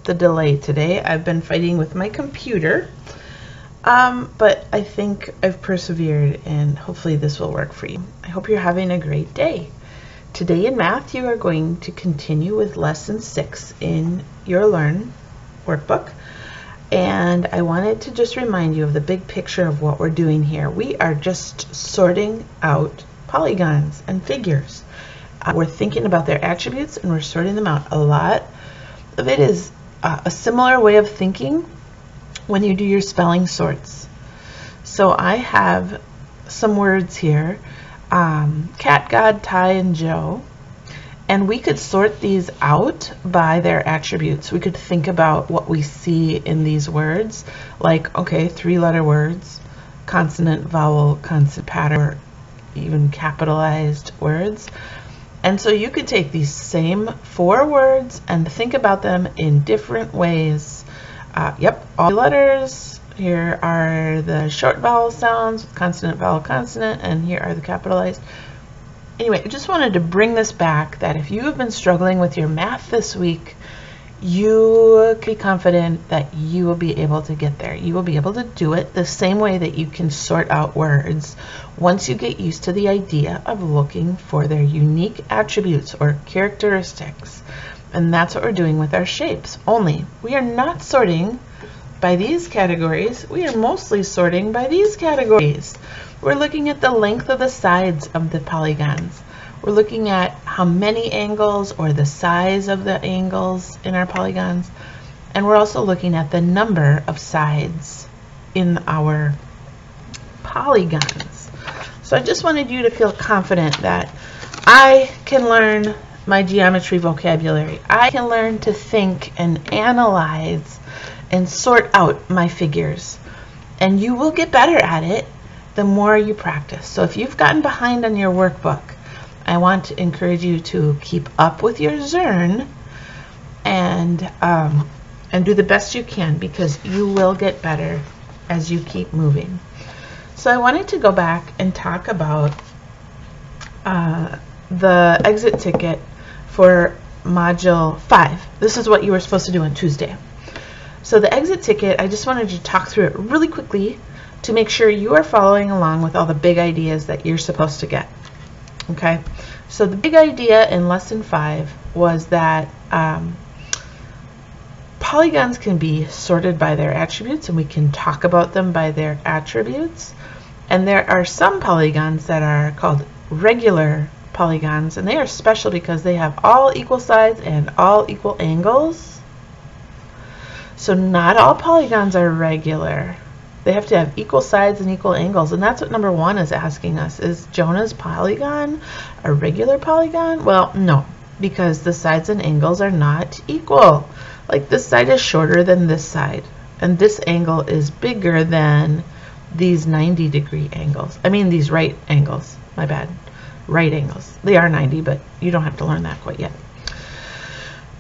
the delay today. I've been fighting with my computer, but I think I've persevered and hopefully this will work for you. I hope you're having a great day. Today in math, you are going to continue with lesson 6 in your Learn workbook. And I wanted to just remind you of the big picture of what we're doing here. We are just sorting out polygons and figures. We're thinking about their attributes and we're sorting them out. A lot of it is a similar way of thinking when you do your spelling sorts. So I have some words here, cat, God, Ty, and Joe. And we could sort these out by their attributes. We could think about what we see in these words, like, okay, 3-letter words, consonant, vowel, consonant pattern, or even capitalized words. And so you could take these same 4 words and think about them in different ways. Yep, all the letters. Here are the short vowel sounds, consonant, vowel, consonant, and here are the capitalized. Anyway, I just wanted to bring this back, that if you have been struggling with your math this week, you can be confident that you will be able to get there. You will be able to do it the same way that you can sort out words once you get used to the idea of looking for their unique attributes or characteristics. And that's what we're doing with our shapes. Only we are not sorting by these categories. We are mostly sorting by these categories. We're looking at the length of the sides of the polygons. We're looking at how many angles or the size of the angles in our polygons. And we're also looking at the number of sides in our polygons. So I just wanted you to feel confident that I can learn my geometry vocabulary. I can learn to think and analyze and sort out my figures. And you will get better at it the more you practice. So if you've gotten behind on your workbook, I want to encourage you to keep up with your Zern and do the best you can, because you will get better as you keep moving. So I wanted to go back and talk about the exit ticket for Module 5. This is what you were supposed to do on Tuesday. So the exit ticket, I just wanted to talk through it really quickly to make sure you are following along with all the big ideas that you're supposed to get. Okay, so the big idea in lesson 5 was that polygons can be sorted by their attributes, and we can talk about them by their attributes. And there are some polygons that are called regular polygons, and they are special because they have all equal sides and all equal angles. So not all polygons are regular. They have to have equal sides and equal angles, and that's what number 1 is asking us. Is Jonah's polygon a regular polygon? Well, no, because the sides and angles are not equal. Like, this side is shorter than this side, and this angle is bigger than these 90-degree angles. I mean, these right angles, my bad. Right angles. They are 90, but you don't have to learn that quite yet.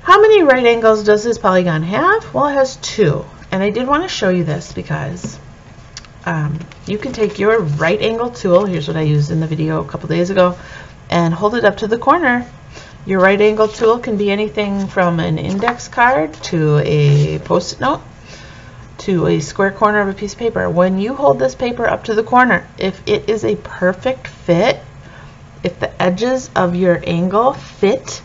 How many right angles does this polygon have? Well, it has 2. And I did want to show you this because you can take your right angle tool, here's what I used in the video a couple days ago, and hold it up to the corner. Your right angle tool can be anything from an index card to a post-it note to a square corner of a piece of paper. When you hold this paper up to the corner, if it is a perfect fit, if the edges of your angle fit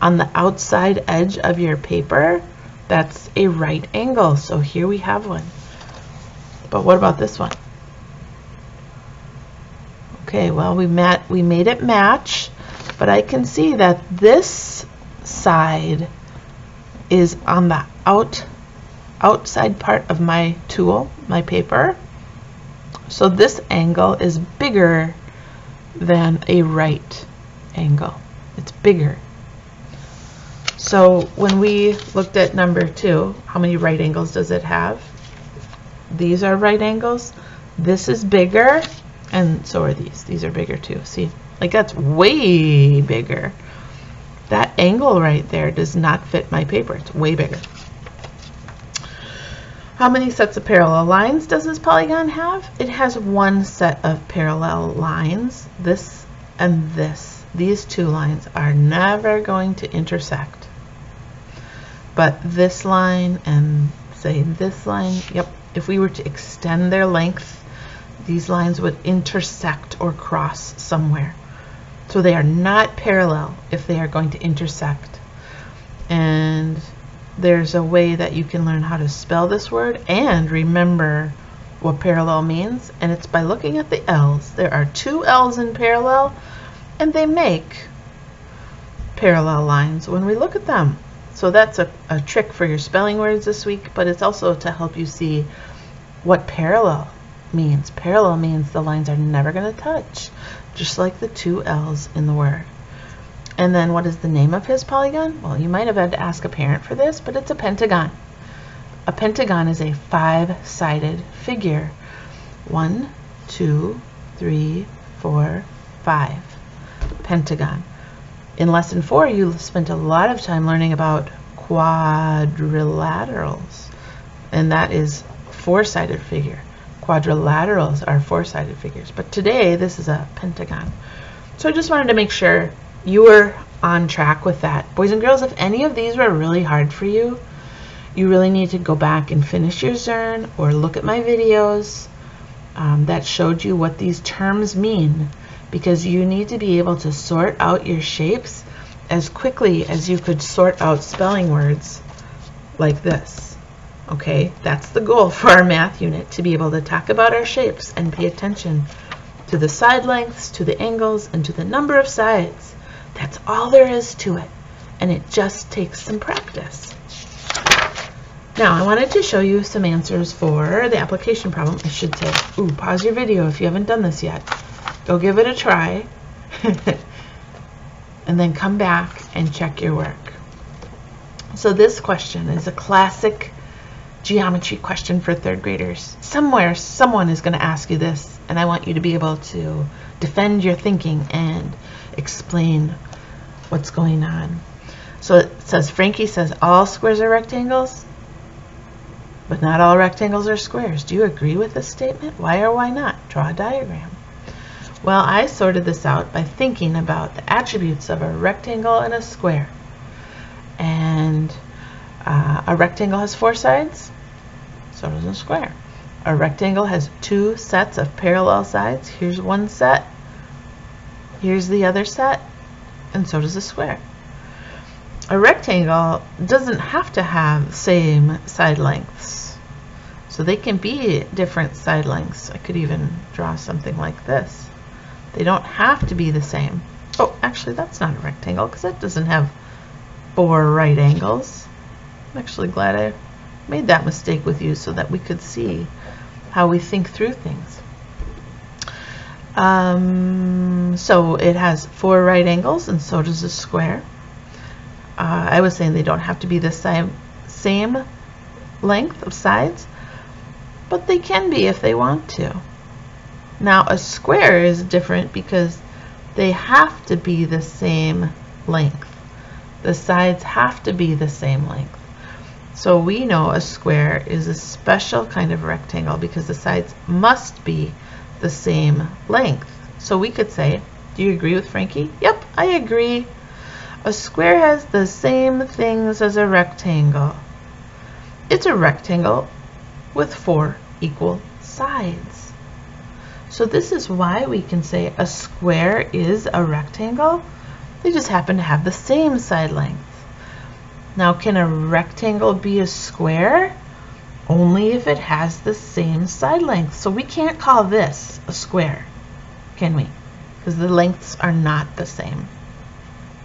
on the outside edge of your paper, that's a right angle. So here we have one. But what about this one? Okay, well, we made it match, but I can see that this side is on the outside part of my tool, my paper. So this angle is bigger than a right angle. It's bigger. So when we looked at number 2, how many right angles does it have? These are right angles. This is bigger, and so are these. These are bigger too. See, like, that's way bigger. That angle right there does not fit my paper. It's way bigger. How many sets of parallel lines does this polygon have? It has 1 set of parallel lines, this and this. These 2 lines are never going to intersect. But this line and say this line, yep, if we were to extend their length, these lines would intersect or cross somewhere. So they are not parallel if they are going to intersect. And there's a way that you can learn how to spell this word and remember what parallel means, and it's by looking at the L's. There are two L's in parallel, and they make parallel lines when we look at them. So that's a trick for your spelling words this week, but it's also to help you see what parallel means. Parallel means the lines are never going to touch, just like the two L's in the word. And then what is the name of his polygon? Well, you might have had to ask a parent for this, but it's a pentagon. A pentagon is a five-sided figure. 1, 2, 3, 4, 5. Pentagon. In lesson 4, you spent a lot of time learning about quadrilaterals, and that is four-sided figure. Quadrilaterals are four-sided figures, but today this is a pentagon. So I just wanted to make sure you were on track with that. Boys and girls, if any of these were really hard for you, you really need to go back and finish your Zern or look at my videos that showed you what these terms mean, because you need to be able to sort out your shapes as quickly as you could sort out spelling words like this. Okay, that's the goal for our math unit, to be able to talk about our shapes and pay attention to the side lengths, to the angles, and to the number of sides. That's all there is to it, and it just takes some practice. Now, I wanted to show you some answers for the application problem. I should say, pause your video if you haven't done this yet. Go give it a try, and then come back and check your work. So this question is a classic geometry question for third graders. Somewhere, someone is going to ask you this, and I want you to be able to defend your thinking and explain what's going on. So it says, Frankie says all squares are rectangles, but not all rectangles are squares. Do you agree with this statement? Why or why not? Draw a diagram. Well, I sorted this out by thinking about the attributes of a rectangle and a square. And a rectangle has four sides, so does a square. A rectangle has two sets of parallel sides. Here's one set, here's the other set, and so does a square. A rectangle doesn't have to have same side lengths, so they can be different side lengths. I could even draw something like this. They don't have to be the same. Oh, actually that's not a rectangle because it doesn't have four right angles. I'm actually glad I made that mistake with you so that we could see how we think through things. So it has four right angles, and so does a square. I was saying they don't have to be the same length of sides, but they can be if they want to. Now a square is different because they have to be the same length. The sides have to be the same length. So we know a square is a special kind of rectangle because the sides must be the same length. So we could say, do you agree with Frankie? Yep, I agree. A square has the same things as a rectangle. It's a rectangle with four equal sides. So this is why we can say a square is a rectangle. They just happen to have the same side length. Now, can a rectangle be a square? Only if it has the same side length. So we can't call this a square, can we? Because the lengths are not the same.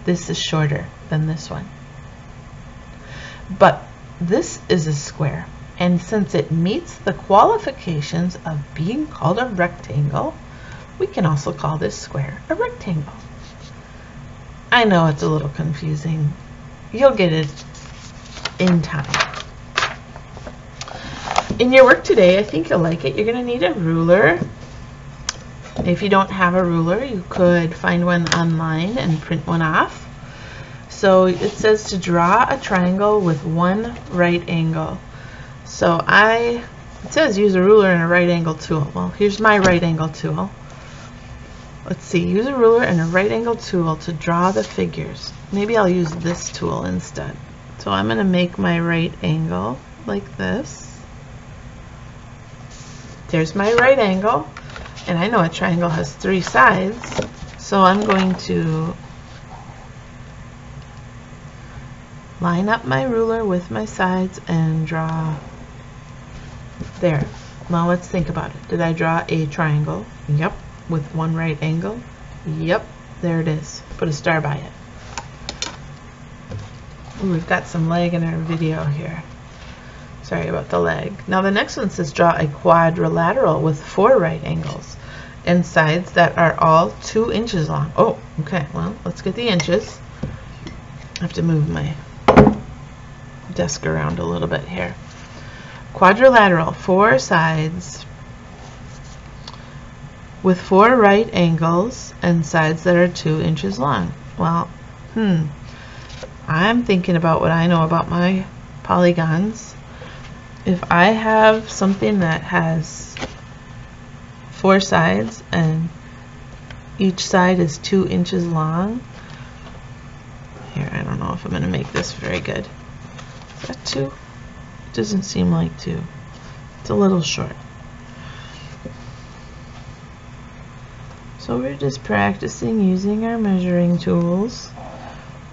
This is shorter than this one. But this is a square. And since it meets the qualifications of being called a rectangle, we can also call this square a rectangle. I know it's a little confusing. You'll get it in time. In your work today, I think you'll like it. You're going to need a ruler. If you don't have a ruler, you could find one online and print one off. So it says to draw a triangle with one right angle. So it says use a ruler and a right angle tool. Well, here's my right angle tool. Let's see, use a ruler and a right angle tool to draw the figures. Maybe I'll use this tool instead. So So I'm going to make my right angle like this. There's my right angle, and I know a triangle has 3 sides, so I'm going to line up my ruler with my sides and draw there. Now let's think about it. Did I draw a triangle? Yep. With 1 right angle? Yep. There it is. Put a star by it. Ooh, we've got some lag in our video here. Sorry about the lag. Now the next one says draw a quadrilateral with 4 right angles and sides that are all 2 inches long. Oh, okay. Well, let's get the inches. I have to move my desk around a little bit here. Quadrilateral, 4 sides with 4 right angles and sides that are 2 inches long. Well, I'm thinking about what I know about my polygons. If I have something that has 4 sides and each side is 2 inches long, here, I don't know if I'm going to make this very good. Is that 2? It doesn't seem like 2. It's a little short. So we're just practicing using our measuring tools,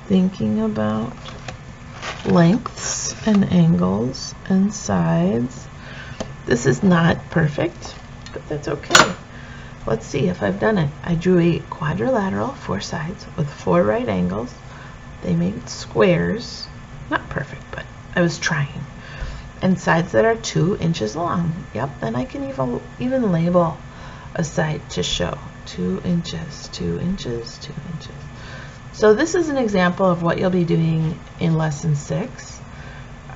thinking about lengths and angles and sides. This is not perfect, but that's okay. Let's see if I've done it. I drew a quadrilateral, 4 sides with 4 right angles. They made squares. Not perfect, but I was trying. And sides that are 2 inches long. Yep, then I can even label a side to show 2 inches, 2 inches, 2 inches. So this is an example of what you'll be doing in lesson 6.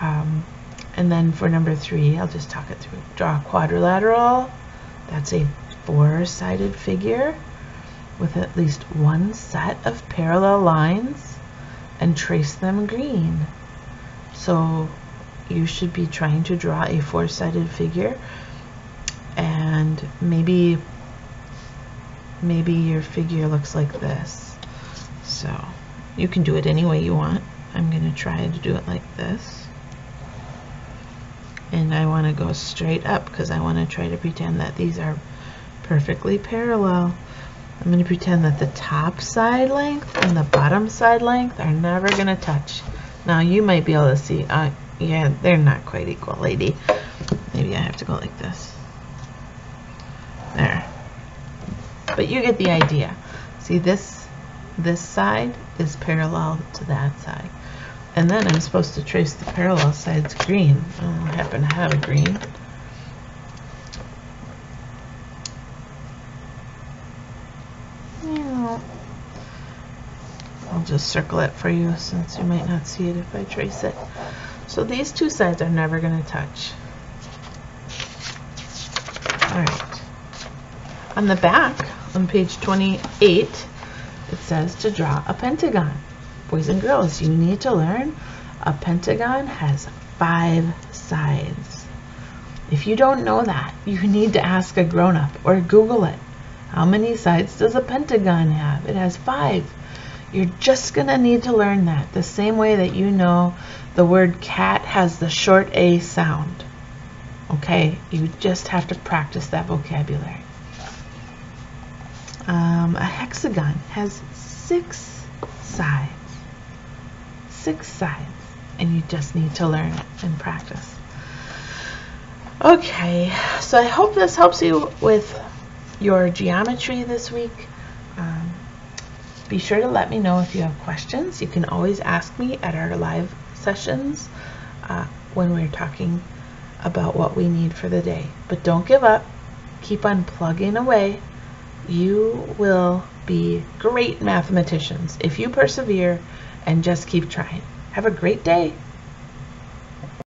And then for number 3, I'll just talk it through. Draw a quadrilateral. That's a 4-sided figure with at least 1 set of parallel lines and trace them green. So you should be trying to draw a 4-sided figure, and maybe your figure looks like this. So you can do it any way you want. I'm going to try to do it like this. And I want to go straight up because I want to try to pretend that these are perfectly parallel. I'm going to pretend that the top side length and the bottom side length are never going to touch. Now you might be able to see, yeah, they're not quite equal, lady. Maybe I have to go like this. There. But you get the idea. See, this side is parallel to that side. And then I'm supposed to trace the parallel sides green. I happen to have a green. I'll just circle it for you since you might not see it if I trace it. So these 2 sides are never going to touch. Alright. On the back, on page 28, it says to draw a pentagon. Boys and girls, you need to learn a pentagon has 5 sides. If you don't know that, you need to ask a grown-up or Google it. How many sides does a pentagon have? It has 5. You're just going to need to learn that the same way that you know the word cat has the short A sound. Okay, you just have to practice that vocabulary. A hexagon has 6 sides. 6 sides, and you just need to learn it and practice. Okay, so I hope this helps you with your geometry this week. Be sure to let me know if you have questions. You can always ask me at our live sessions when we're talking about what we need for the day. But don't give up. Keep on plugging away. You will be great mathematicians if you persevere and just keep trying. Have a great day.